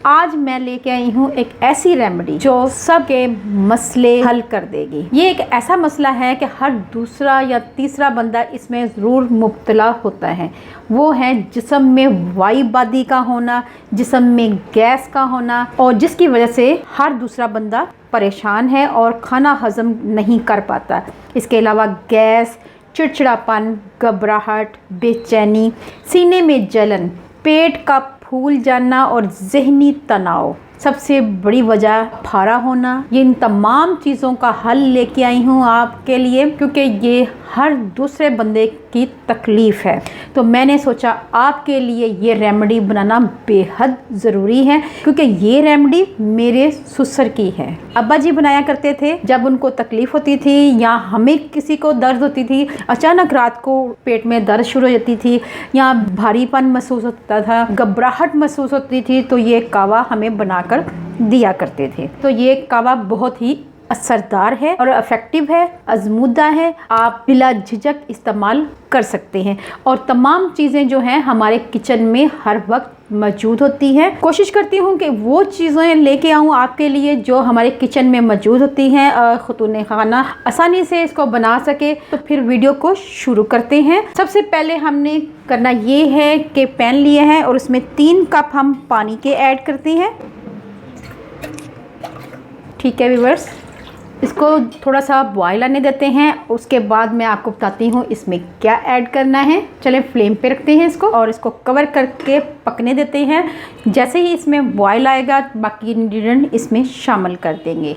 आज मैं लेके आई हूँ एक ऐसी रेमेडी जो सबके मसले हल कर देगी। ये एक ऐसा मसला है कि हर दूसरा या तीसरा बंदा इसमें ज़रूर मुब्तला होता है। वो है जिस्म में वायुबादी का होना, जिस्म में गैस का होना, और जिसकी वजह से हर दूसरा बंदा परेशान है और खाना हज़म नहीं कर पाता। इसके अलावा गैस, चिड़चिड़ापन, घबराहट, बेचैनी, सीने में जलन, पेट का फूल जाना और ज़हनी तनाव, सबसे बड़ी वजह फारा होना। ये इन तमाम चीज़ों का हल लेके आई हूँ आपके लिए, क्योंकि ये हर दूसरे बंदे की तकलीफ़ है। तो मैंने सोचा आपके लिए ये रेमेडी बनाना बेहद ज़रूरी है, क्योंकि ये रेमेडी मेरे ससुर की है। अब्बा जी बनाया करते थे जब उनको तकलीफ़ होती थी या हमें किसी को दर्द होती थी, अचानक रात को पेट में दर्द शुरू हो जाती थी या भारीपन महसूस होता था, घबराहट महसूस होती थी, तो ये कावा हमें बनाकर दिया करते थे। तो ये कावा बहुत ही असरदार है और इफ़ेक्टिव है, आजमूदा है, आप बिला झिझक इस्तेमाल कर सकते हैं। और तमाम चीज़ें जो हैं हमारे किचन में हर वक्त मौजूद होती हैं। कोशिश करती हूँ कि वो चीज़ें लेके आऊँ आपके लिए जो हमारे किचन में मौजूद होती हैं, ख़ुतून खाना आसानी से इसको बना सके। तो फिर वीडियो को शुरू करते हैं। सबसे पहले हमने करना ये है कि पैन लिया है और उसमें 3 कप हम पानी के ऐड करते हैं। ठीक है व्यूअर्स, इसको थोड़ा सा बॉयल आने देते हैं। उसके बाद मैं आपको बताती हूँ इसमें क्या ऐड करना है। चलें फ्लेम पे रखते हैं इसको और इसको कवर करके पकने देते हैं। जैसे ही इसमें बॉयल आएगा बाकी इंग्रेडिएंट इसमें शामिल कर देंगे।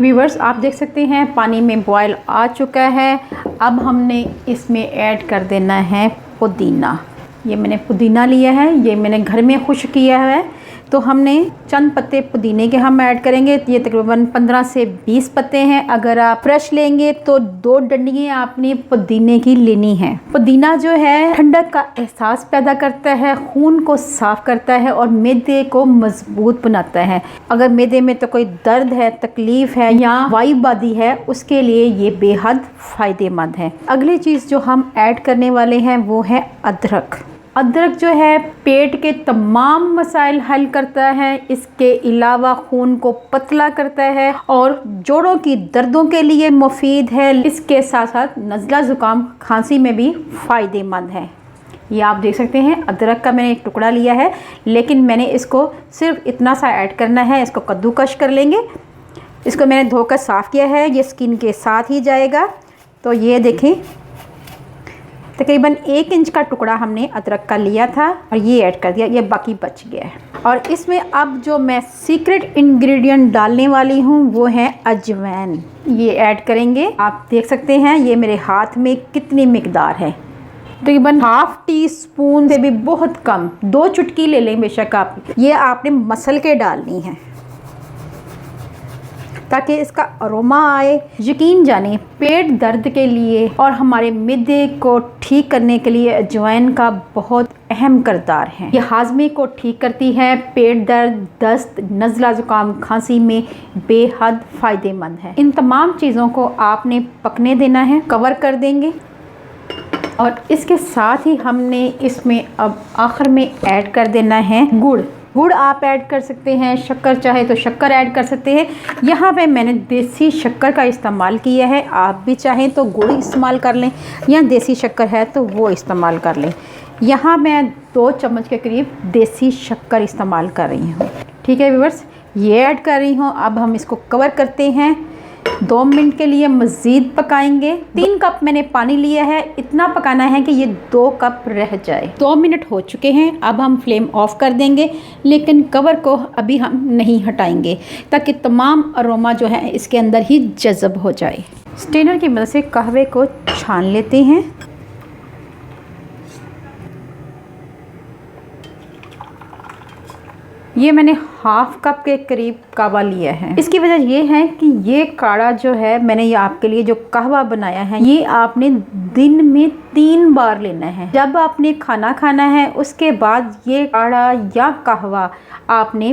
व्यूअर्स, आप देख सकते हैं पानी में बॉयल आ चुका है। अब हमने इसमें ऐड कर देना है पुदीना। ये मैंने पुदीना लिया है, ये मैंने घर में खुश्क किया है। तो हमने चंद पत्ते पुदीने के हम ऐड करेंगे। ये तकरीबन 15 से 20 pत्ते हैं। अगर आप फ्रेश लेंगे तो 2 डंडियाँ आपने पुदीने की लेनी है। पुदीना जो है ठंडक का एहसास पैदा करता है, खून को साफ करता है और मैदे को मजबूत बनाता है। अगर मैदे में तो कोई दर्द है, तकलीफ़ है या वायुबादी है, उसके लिए ये बेहद फ़ायदेमंद है। अगली चीज़ जो हम ऐड करने वाले हैं वो है अदरक। अदरक जो है पेट के तमाम मसाइल हल करता है। इसके अलावा खून को पतला करता है और जोड़ों की दर्दों के लिए मुफीद है। इसके साथ साथ नज़ला ज़ुकाम खांसी में भी फ़ायदेमंद है। ये आप देख सकते हैं अदरक का मैंने एक टुकड़ा लिया है, लेकिन मैंने इसको सिर्फ इतना सा ऐड करना है। इसको कद्दूकश कर लेंगे। इसको मैंने धोकर साफ़ किया है, ये स्किन के साथ ही जाएगा। तो ये देखें तकरीबन 1 इंच का टुकड़ा हमने अदरक का लिया था और ये ऐड कर दिया, ये बाकी बच गया है। और इसमें अब जो मैं सीक्रेट इंग्रेडिएंट डालने वाली हूँ वो है अजवाइन। ये ऐड करेंगे। आप देख सकते हैं ये मेरे हाथ में कितनी मिकदार है, तकरीबन ½ टीस्पून से भी बहुत कम, 2 चुटकी ले लें बेशक आप। ये आपने मसल के डालनी है ताकि इसका अरोमा आए। यकीन जाने पेट दर्द के लिए और हमारे मिदे को ठीक करने के लिए अजवाइन का बहुत अहम किरदार है। ये हाजमे को ठीक करती है। पेट दर्द, दस्त, नज़ला ज़ुकाम, खांसी में बेहद फ़ायदेमंद है। इन तमाम चीज़ों को आपने पकने देना है, कवर कर देंगे। और इसके साथ ही हमने इसमें अब आखिर में ऐड कर देना है गुड़। गुड़ आप ऐड कर सकते हैं, शक्कर चाहे तो शक्कर ऐड कर सकते हैं। यहाँ पे मैंने देसी शक्कर का इस्तेमाल किया है। आप भी चाहें तो गुड़ इस्तेमाल कर लें या देसी शक्कर है तो वो इस्तेमाल कर लें। यहाँ मैं 2 चम्मच के करीब देसी शक्कर इस्तेमाल कर रही हूँ। ठीक है व्यूअर्स, ये ऐड कर रही हूँ। अब हम इसको कवर करते हैं, 2 मिनट के लिए मज़ीद पकाएंगे। 3 कप मैंने पानी लिया है, इतना पकाना है कि ये 2 कप रह जाए। 2 मिनट हो चुके हैं। अब हम फ्लेम ऑफ कर देंगे, लेकिन कवर को अभी हम नहीं हटाएंगे ताकि तमाम अरोमा जो है इसके अंदर ही जज़ब हो जाए। स्ट्रेनर की मदद से कहवे को छान लेते हैं। ये मैंने ½ कप के करीब कहवा लिया है। इसकी वजह ये है कि ये काढ़ा जो है मैंने ये आपके लिए जो कहवा बनाया है, ये आपने दिन में 3 बार लेना है। जब आपने खाना खाना है उसके बाद ये काढ़ा या कहवा आपने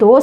2